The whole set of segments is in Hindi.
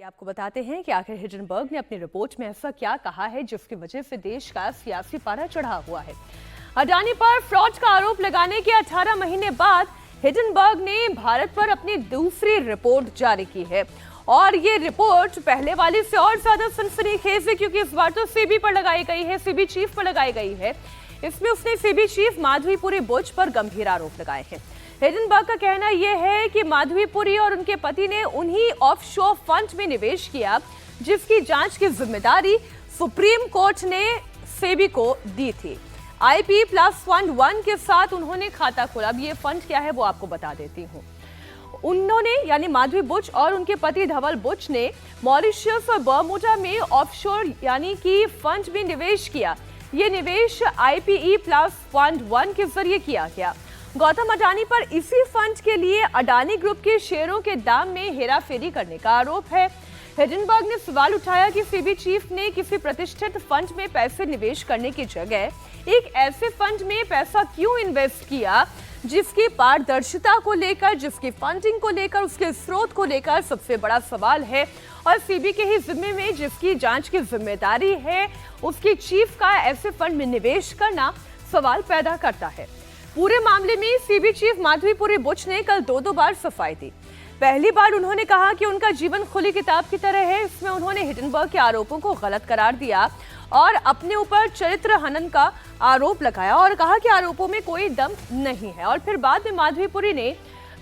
आपको बताते हैं कि आखिर हिंडनबर्ग ने अपनी रिपोर्ट में ऐसा क्या कहा है जिसकी वजह से देश का सियासी पारा चढ़ा हुआ है। अडानी पर फ्रॉड का आरोप लगाने के 18 महीने बाद हिंडनबर्ग ने भारत पर अपनी दूसरी रिपोर्ट जारी की है और ये रिपोर्ट पहले वाली से और ज्यादा सनसनीखेज है क्योंकि इस बार तो सीबी पर लगाई गई है, सीबी चीफ पर लगाई गई है। इसमें उसने सीबी चीफ माधवीपुरी बुच पर गंभीर आरोप लगाए हैं। हिंडनबर्ग का कहना यह है कि माधवीपुरी और उनके पति ने उन्हीं ऑफशोर फंड में निवेश किया जिसकी जांच की जिम्मेदारी सुप्रीम कोर्ट ने सेबी को दी थी। IP प्लस फंड 1 के साथ उन्होंने खाता खोला। अब ये फंड क्या है वो आपको बता देती हूँ। उन्होंने यानी माधवी बुच और उनके पति धवल बुच ने मॉरिशस और बर्मुडा में ऑफशोर यानी कि फंड में निवेश किया। ये निवेश IPE प्लस फंड 1 के जरिए किया गया। गौतम अडानी पर इसी फंड के लिए अडानी ग्रुप के शेयरों के दाम में हेराफेरी करने का आरोप है। हिंडनबर्ग ने सवाल उठाया कि सीबी चीफ ने किसी प्रतिष्ठित फंड में पैसे निवेश करने की जगह एक ऐसे फंड में पैसा क्यों इन्वेस्ट किया जिसकी पारदर्शिता को लेकर, जिसकी फंडिंग को लेकर, उसके स्रोत को लेकर सबसे बड़ा सवाल है और सीबी के ही जिम्मे में जिसकी जांच की जिम्मेदारी है उसकी चीफ का ऐसे फंड में निवेश करना सवाल पैदा करता है। पूरे मामले में सीबी चीफ माधवीपुरी बुच ने कल दो बार सफाई दी। पहली बार उन्होंने कहा कि उनका जीवन खुली किताब की तरह है। इसमें उन्होंने हिंडनबर्ग के आरोपों को गलत करार दिया और अपने ऊपर चरित्र हनन का आरोप लगाया और कहा कि आरोपों में कोई दम नहीं है। और फिर बाद में माधवीपुरी ने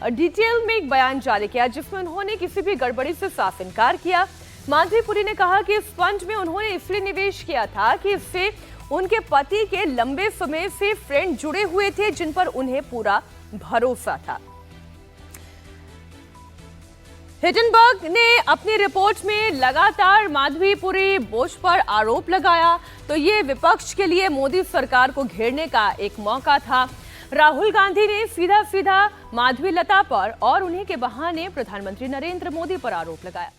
डिटेल में एक बयान जारी किया जिसमें उन्होंने किसी भी गड़बड़ी से साफ इनकार किया। माधवीपुरी ने कहा कि इस फंड में उन्होंने इसलिए निवेश किया था कि इससे उनके पति के लंबे समय से फ्रेंड जुड़े हुए थे जिन पर उन्हें पूरा भरोसा था। हिंडनबर्ग ने अपनी रिपोर्ट में लगातार माधवीपुरी बुच पर आरोप लगाया तो ये विपक्ष के लिए मोदी सरकार को घेरने का एक मौका था। राहुल गांधी ने सीधा सीधा माधवीलता पर और उन्हीं के बहाने प्रधानमंत्री नरेंद्र मोदी पर आरोप लगाया।